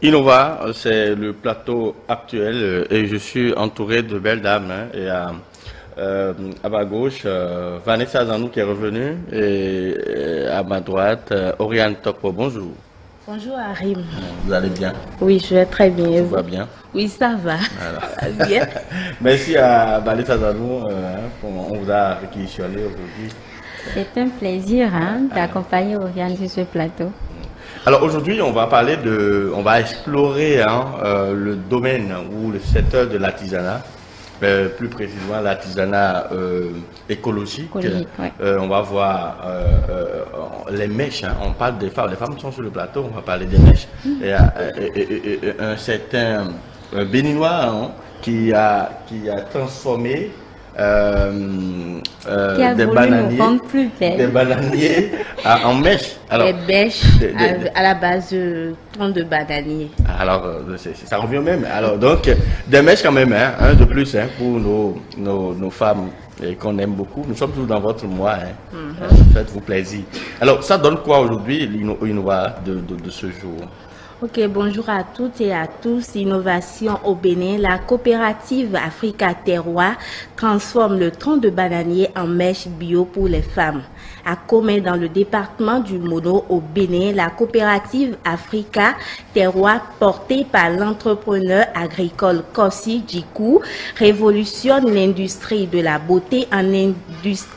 Innova, c'est le plateau actuel et je suis entouré de belles dames. Et à ma gauche, Vanessa Zanou qui est revenue et à ma droite, Oriane Tokpo. Bonjour. Bonjour Arim. Vous allez bien? Oui, je vais très bien. Tout va bien? Oui, ça va. Alors. Bien. Merci à Vanessa Zanou. On vous a réquisitionné aujourd'hui. C'est un plaisir d'accompagner Oriane sur ce plateau. Alors aujourd'hui, on va parler on va explorer le domaine ou le secteur de l'artisanat, plus précisément l'artisanat écologique. Ouais. On va voir les mèches. On parle des femmes. Les femmes sont sur le plateau. On va parler des mèches. Et un certain Béninois qui a transformé des bananiers en mèches. Alors, des bêches à la base de tronc de bananier. Alors, ça revient même. Alors, donc, des mèches quand même, un de plus pour nos femmes qu'on aime beaucoup. Nous sommes tous dans votre mois. Faites-vous plaisir. Alors, ça donne quoi aujourd'hui, Innova de ce jour? Ok, bonjour à toutes et à tous. Innovation au Bénin, la coopérative Africa Terroir transforme le tronc de bananier en mèche bio pour les femmes. À Comé, dans le département du Mono au Bénin, la coopérative Africa Terroir, portée par l'entrepreneur agricole Kossi Djikou, révolutionne l'industrie de la beauté en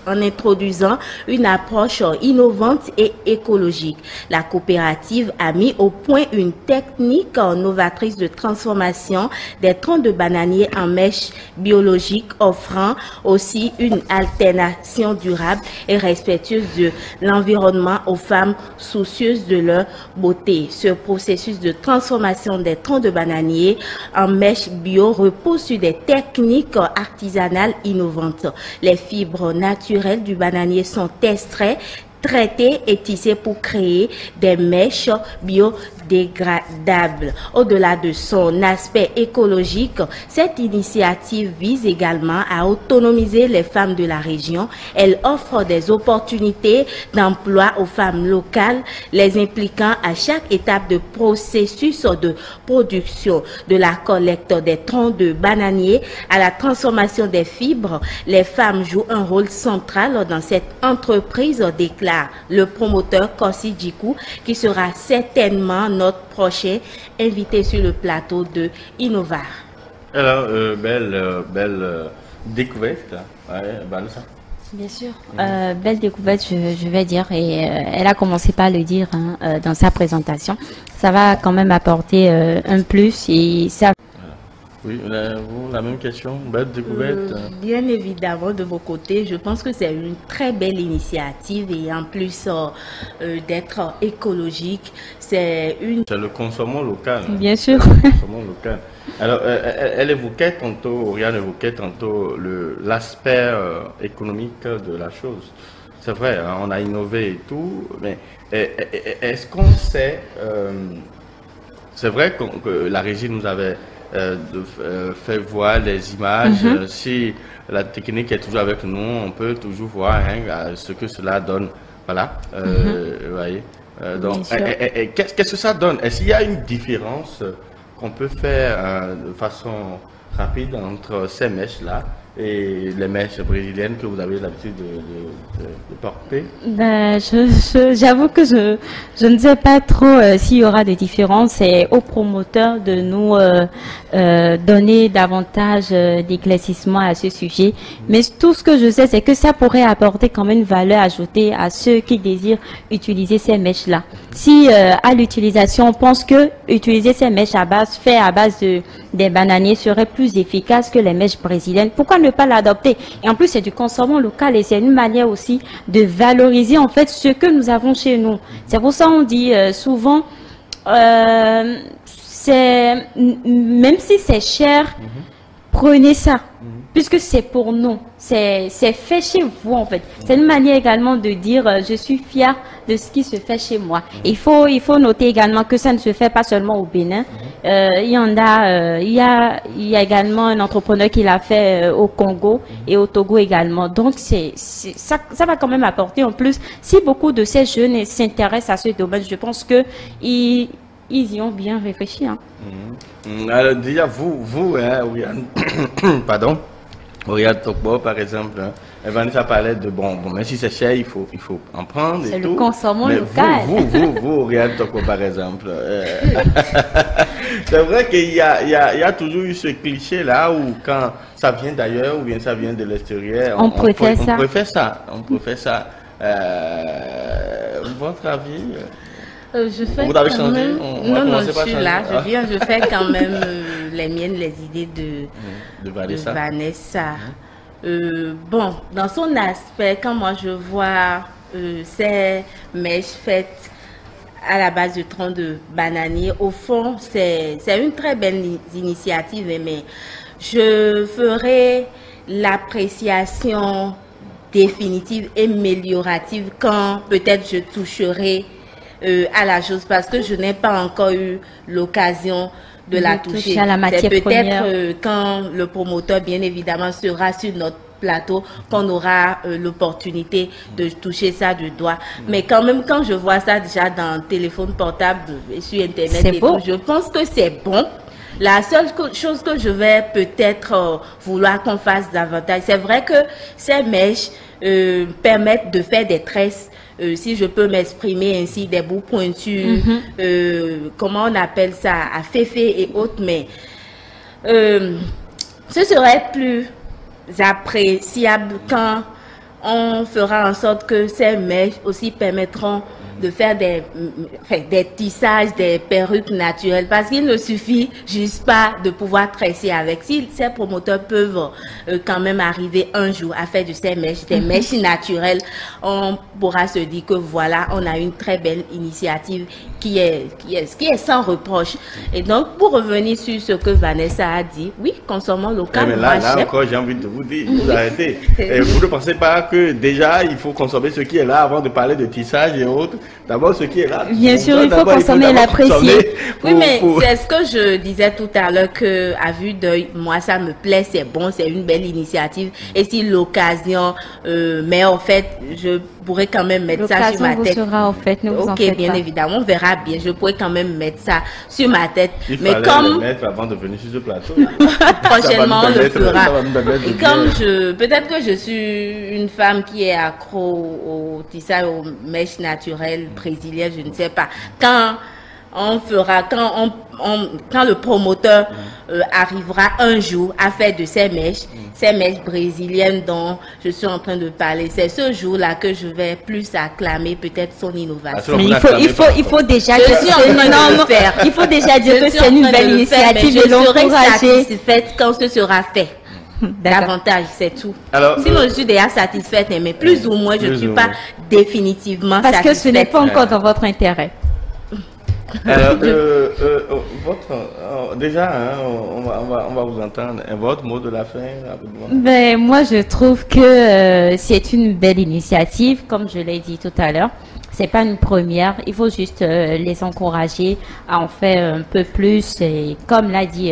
introduisant une approche innovante et écologique. La coopérative a mis au point une technique novatrice de transformation des troncs de bananier en mèches biologiques, offrant aussi une alternative durable et respectueuse de l'environnement aux femmes soucieuses de leur beauté. Ce processus de transformation des troncs de bananier en mèches bio repose sur des techniques artisanales innovantes. Les fibres naturelles du bananier sont extraites, traitées et tissées pour créer des mèches biodégradables. Au-delà de son aspect écologique, cette initiative vise également à autonomiser les femmes de la région. Elle offre des opportunités d'emploi aux femmes locales, les impliquant à chaque étape de processus de production, de la collecte des troncs de bananier à la transformation des fibres. Les femmes jouent un rôle central dans cette entreprise, déclare le promoteur Kossi Djikou, qui sera certainement notre prochain invité sur le plateau de Innova. Alors, belle découverte. Vanessa. Bien sûr, belle découverte, je vais dire, et elle a commencé par le dire dans sa présentation. Ça va quand même apporter un plus et ça. Oui, la même question, belle découverte. Bien évidemment, de mon côté, je pense que c'est une très belle initiative et en plus d'être écologique, c'est le consommant local. Bien sûr. Le consommant local. Alors, elle évoquait tantôt, Oriane évoquait tantôt l'aspect économique de la chose. C'est vrai, on a innové et tout, mais est-ce qu'on sait, c'est vrai que la régie nous avait fait voir les images. Si la technique est toujours avec nous, on peut toujours voir ce que cela donne. Voilà. Voyez. Donc, qu'est-ce que ça donne? Est-ce qu'il y a une différence qu'on peut faire de façon rapide entre ces mèches-là et les mèches brésiliennes que vous avez l'habitude de porter? J'avoue que je ne sais pas trop s'il y aura des différences. C'est aux promoteurs de nous donner davantage d'éclaircissement à ce sujet. Mais tout ce que je sais, c'est que ça pourrait apporter quand même une valeur ajoutée à ceux qui désirent utiliser ces mèches-là. Si à l'utilisation, on pense que utiliser ces mèches fait à base des bananiers serait plus efficace que les mèches brésiliennes, pourquoi ne pas l'adopter? Et en plus, c'est du consommant local et c'est une manière aussi de valoriser en fait ce que nous avons chez nous. C'est pour ça qu'on dit souvent, même si c'est cher, prenez ça, puisque c'est pour nous. C'est fait chez vous en fait. C'est une manière également de dire je suis fier de ce qui se fait chez moi. Il faut noter également que ça ne se fait pas seulement au Bénin. Il y a également un entrepreneur qui l'a fait au Congo et au Togo également. Donc ça va quand même apporter en plus. Si beaucoup de ces jeunes s'intéressent à ce domaine, je pense que ils y ont bien réfléchi. Hein. Alors déjà, vous hein, Oriane, pardon, Oriane Tokbo, par exemple, hein, Vanessa parlait de bon, même si c'est cher, il faut en prendre et tout. C'est le consommant mais local. Vous, Oriane Tokbo, par exemple, c'est vrai qu'il y a toujours eu ce cliché-là où quand ça vient d'ailleurs ou bien ça vient de l'extérieur, on préfère ça. On préfère ça. Votre avis? Vous avez changé? Non, je suis là. Je fais quand même les miennes, les idées de Vanessa. Bon, dans son aspect, quand moi je vois ces mèches faites à la base de troncs de bananier, au fond, c'est une très belle initiative, mais je ferai l'appréciation définitive et améliorative quand peut-être je toucherai à la chose, parce que je n'ai pas encore eu l'occasion de la toucher. C'est peut-être quand le promoteur, bien évidemment, sera sur notre plateau qu'on aura l'opportunité de toucher ça du doigt. Mais quand même, quand je vois ça déjà dans le téléphone portable et sur Internet et tout, je pense que c'est bon. La seule chose que je vais peut-être vouloir qu'on fasse davantage, c'est vrai que ces mèches permettent de faire des tresses, si je peux m'exprimer ainsi, des bouts pointus, comment on appelle ça, à féfé et autres, mais ce serait plus appréciable quand on fera en sorte que ces mèches aussi permettront de faire des tissages, des perruques naturelles, parce qu'il ne suffit juste pas de pouvoir tresser avec. Si ces promoteurs peuvent quand même arriver un jour à faire de ces mèches, des mèches naturelles, on pourra se dire que voilà, on a une très belle initiative qui est sans reproche. Et donc, pour revenir sur ce que Vanessa a dit, oui, consommons local. Mais là encore, j'ai envie de vous dire, vous arrêtez. Et vous ne pensez pas que déjà, il faut consommer ce qui est là avant de parler de tissage et autres. D'abord, ce qui est là. Bien sûr, il faut consommer, l'apprécier. Oui, mais c'est ce que je disais tout à l'heure, que à vue d'œil, moi, ça me plaît, c'est bon, c'est une belle initiative. Et si l'occasion, mais en fait, je pourrais quand même mettre ça sur ma tête. L'occasion vous sera, en fait, ne vous en faites bien pas. Évidemment, on verra bien. Je pourrais quand même mettre ça sur ma tête. Mais comme le mettre avant de venir sur ce plateau. Prochainement, on le fera. Et comme peut-être que je suis une femme qui est accro au tissage, aux mèches naturelles brésiliennes, je ne sais pas. Quand le promoteur arrivera un jour à faire de ces mèches brésiliennes dont je suis en train de parler, c'est ce jour-là que je vais plus acclamer peut-être son innovation. Mais il faut déjà dire que c'est une belle initiative et l'encourager. Je serai satisfaite quand ce sera fait. Davantage, c'est tout. Alors, sinon, je suis déjà satisfaite, mais plus ou moins, je ne suis pas définitivement satisfaite. Parce que ce n'est pas encore dans votre intérêt. Alors, déjà, hein, on va vous entendre. Votre mot de la fin, rapidement. Ben, moi, je trouve que c'est une belle initiative, comme je l'ai dit tout à l'heure. C'est pas une première. Il faut juste les encourager à en faire un peu plus. Et comme l'a dit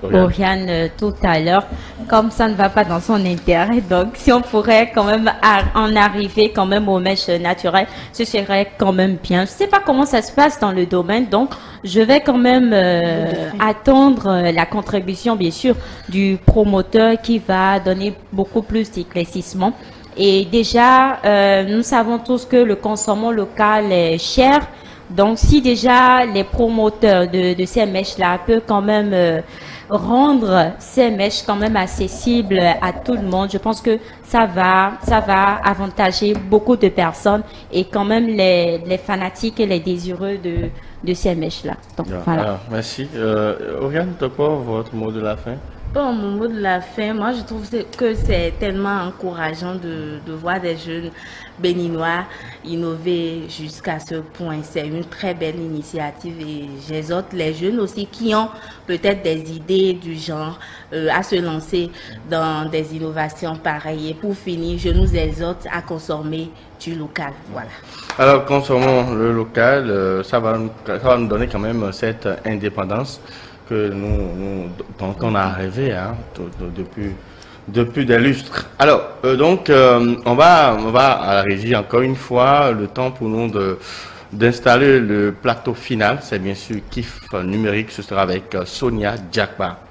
Oriane tout à l'heure, comme ça ne va pas dans son intérêt, donc si on pourrait quand même en arriver quand même aux mèches naturelles, ce serait quand même bien. Je sais pas comment ça se passe dans le domaine, donc je vais quand même attendre la contribution bien sûr du promoteur qui va donner beaucoup plus d'éclaircissement. Et déjà, nous savons tous que le consommant local est cher. Donc, si déjà les promoteurs de ces mèches-là peuvent quand même rendre ces mèches quand même accessibles à tout le monde, je pense que ça va avantager beaucoup de personnes et quand même les fanatiques et les désireux de ces mèches-là. Donc, voilà. Alors, merci. Oriane, votre mot de la fin? Bon, mon mot de la fin, moi je trouve que c'est tellement encourageant de voir des jeunes béninois innover jusqu'à ce point. C'est une très belle initiative et j'exhorte les jeunes aussi qui ont peut-être des idées du genre à se lancer dans des innovations pareilles. Et pour finir, je nous exhorte à consommer du local. Voilà. Alors, consommons le local, ça va nous donner quand même cette indépendance que dont on a rêvé depuis des lustres. Alors, donc, on va à la régie encore une fois, le temps pour nous d'installer le plateau final. C'est bien sûr Kiff numérique. Ce sera avec Sonia Djakba.